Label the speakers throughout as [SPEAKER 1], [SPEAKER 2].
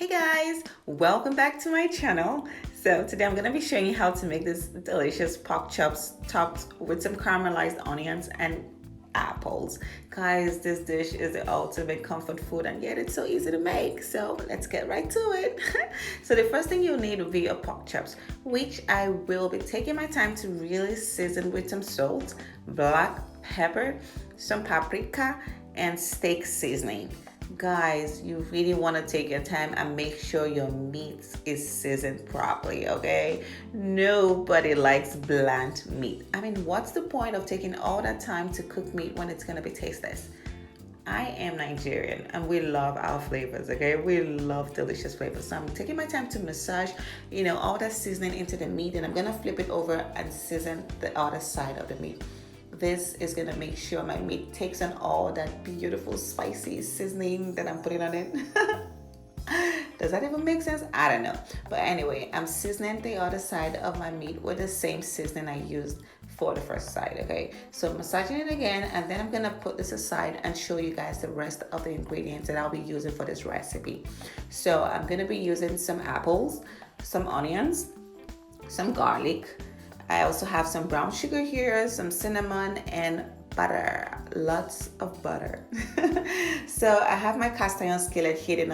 [SPEAKER 1] Hey guys, welcome back to my channel. So today I'm going to be showing you how to make this delicious pork chops topped with some caramelized onions and apples. Guys, this dish is the ultimate comfort food and yet it's so easy to make. So let's get right to it. So the first thing you'll need will be your pork chops, which I will be taking my time to really season with some salt, black pepper, some paprika, and steak seasoning. Guys, you really want to take your time and make sure your meat is seasoned properly, okay? Nobody likes bland meat. I mean, what's the point of taking all that time to cook meat when it's going to be tasteless? I am Nigerian and we love our flavors, okay? We love delicious flavors. So I'm taking my time to massage, all that seasoning into the meat, and I'm going to flip it over and season the other side of the meat. This is gonna make sure my meat takes on all that beautiful spicy seasoning that I'm putting on it. Does that even make sense? I don't know. But anyway, I'm seasoning the other side of my meat with the same seasoning I used for the first side, okay? So I'm massaging it again, and then I'm gonna put this aside and show you guys the rest of the ingredients that I'll be using for this recipe. So I'm gonna be using some apples, some onions, some garlic. I also have some brown sugar here, some cinnamon, and butter. Lots of butter. So I have my cast iron skillet heating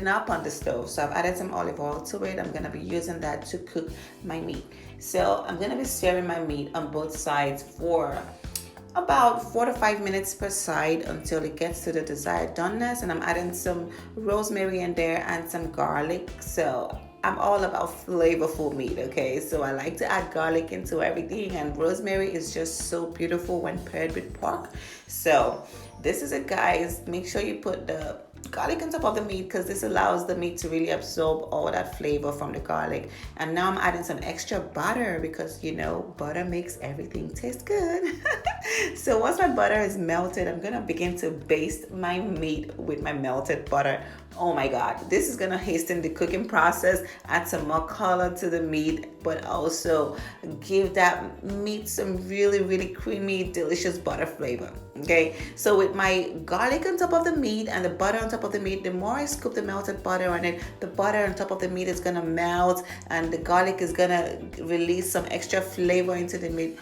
[SPEAKER 1] up on the stove. So I've added some olive oil to it. I'm going to be using that to cook my meat. So I'm going to be searing my meat on both sides for about 4 to 5 minutes per side until it gets to the desired doneness. And I'm adding some rosemary in there and some garlic. So I'm all about flavorful meat, okay? So I like to add garlic into everything, and rosemary is just so beautiful when paired with pork. So this is it, guys. Make sure you put the garlic on top of the meat because this allows the meat to really absorb all that flavor from the garlic. And now I'm adding some extra butter because butter makes everything taste good. So once my butter is melted, I'm gonna begin to baste my meat with my melted butter. Oh my god, this is gonna hasten the cooking process, add some more color to the meat, but also give that meat some really, really creamy, delicious butter flavor. Okay, so with my garlic on top of the meat and the butter on top of the meat, the more I scoop the melted butter on it, the butter on top of the meat is gonna melt and the garlic is gonna release some extra flavor into the meat.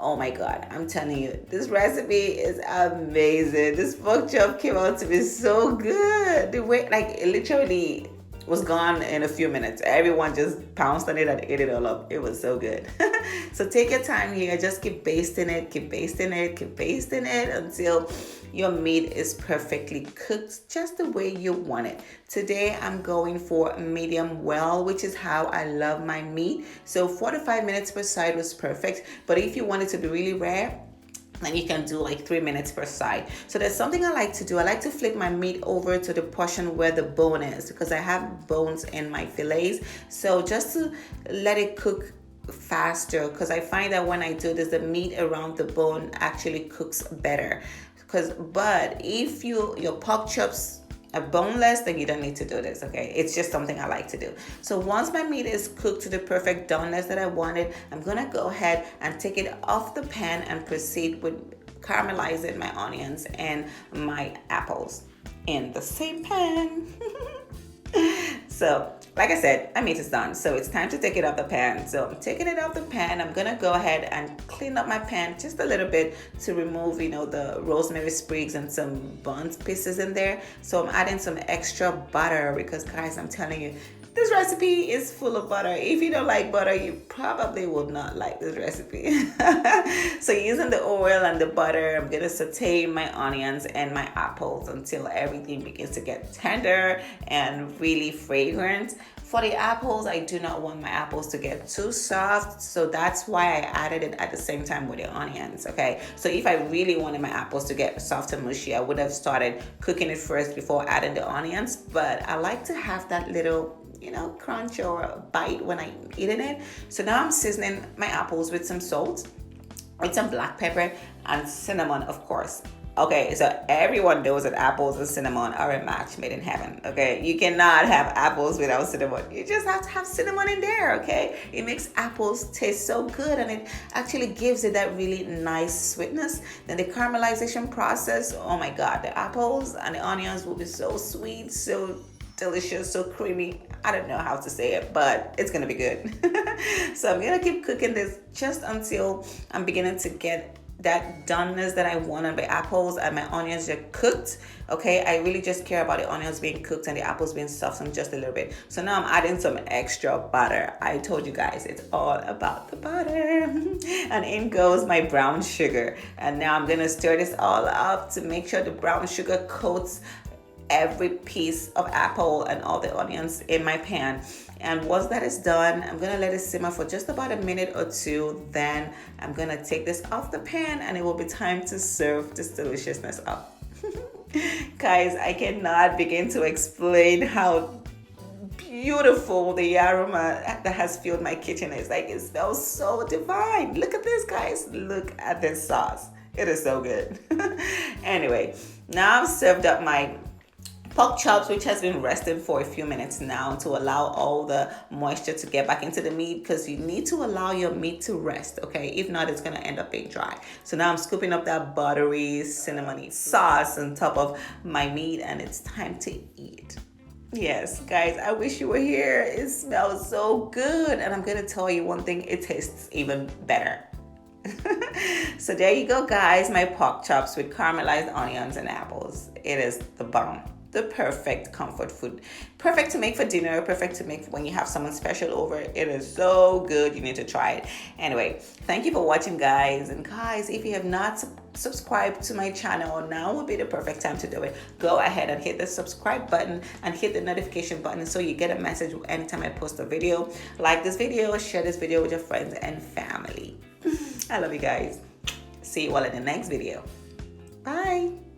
[SPEAKER 1] Oh my god, I'm telling you, this recipe is amazing. This pork chop came out to be so good. The way, it literally was gone in a few minutes. Everyone just pounced on it and ate it all up. It was so good. So take your time here. Just keep basting it, keep basting it, keep basting it until your meat is perfectly cooked just the way you want it. Today I'm going for medium well, which is how I love my meat. So 4 to 5 minutes per side was perfect. But if you want it to be really rare, then you can do 3 minutes per side. So there's something I like to do. I like to flip my meat over to the portion where the bone is because I have bones in my fillets. So just to let it cook faster, because I find that when I do this, the meat around the bone actually cooks better. But if your pork chops are boneless, then you don't need to do this, okay? It's just something I like to do. So once my meat is cooked to the perfect doneness that I wanted, I'm gonna go ahead and take it off the pan and proceed with caramelizing my onions and my apples in the same pan. So, like I said, my meat is done. So it's time to take it off the pan. So I'm taking it off the pan. I'm gonna go ahead and clean up my pan just a little bit to remove, the rosemary sprigs and some burnt pieces in there. So I'm adding some extra butter because, guys, I'm telling you, this recipe is full of butter. If you don't like butter, you probably will not like this recipe. So using the oil and the butter, I'm gonna saute my onions and my apples until everything begins to get tender and really fragrant. For the apples, I do not want my apples to get too soft, so that's why I added it at the same time with the onions, okay? So if I really wanted my apples to get soft and mushy, I would have started cooking it first before adding the onions, but I like to have that little crunch or bite when I'm eating it. So now I'm seasoning my apples with some salt, with some black pepper, and cinnamon, of course. Okay, so everyone knows that apples and cinnamon are a match made in heaven, okay? You cannot have apples without cinnamon. You just have to have cinnamon in there, okay? It makes apples taste so good, and it actually gives it that really nice sweetness. Then the caramelization process, oh my God, the apples and the onions will be so sweet, so delicious, so creamy. I don't know how to say it, but it's gonna be good. So I'm gonna keep cooking this just until I'm beginning to get that doneness that I want on the apples and my onions are cooked. Okay, I really just care about the onions being cooked and the apples being softened just a little bit. So now I'm adding some extra butter. I told you guys it's all about the butter. And in goes my brown sugar. And now I'm gonna stir this all up to make sure the brown sugar coats every piece of apple and all the onions in my pan. And once that is done, I'm gonna let it simmer for just about a minute or two. Then I'm gonna take this off the pan and it will be time to serve this deliciousness up. Guys, I cannot begin to explain how beautiful the aroma that has filled my kitchen is. Like, it smells so divine. Look at this, guys. Look at this sauce. It is so good. Anyway, now I've served up my pork chops, which has been resting for a few minutes now to allow all the moisture to get back into the meat, because you need to allow your meat to rest, okay? If not, it's gonna end up being dry. So now I'm scooping up that buttery cinnamony sauce on top of my meat, and it's time to eat. Yes, guys, I wish you were here. It smells so good, and I'm gonna tell you one thing, it tastes even better. So there you go, guys, my pork chops with caramelized onions and apples. It is the bomb. The perfect comfort food. Perfect to make for dinner, perfect to make when you have someone special over. It is so good. You need to try it. Anyway, thank you for watching, guys. And guys, if you have not subscribed to my channel, now would be the perfect time to do it. Go ahead and hit the subscribe button and hit the notification button so you get a message anytime I post a video. Like this video, share this video with your friends and family. I love you guys. See you all in the next video. Bye.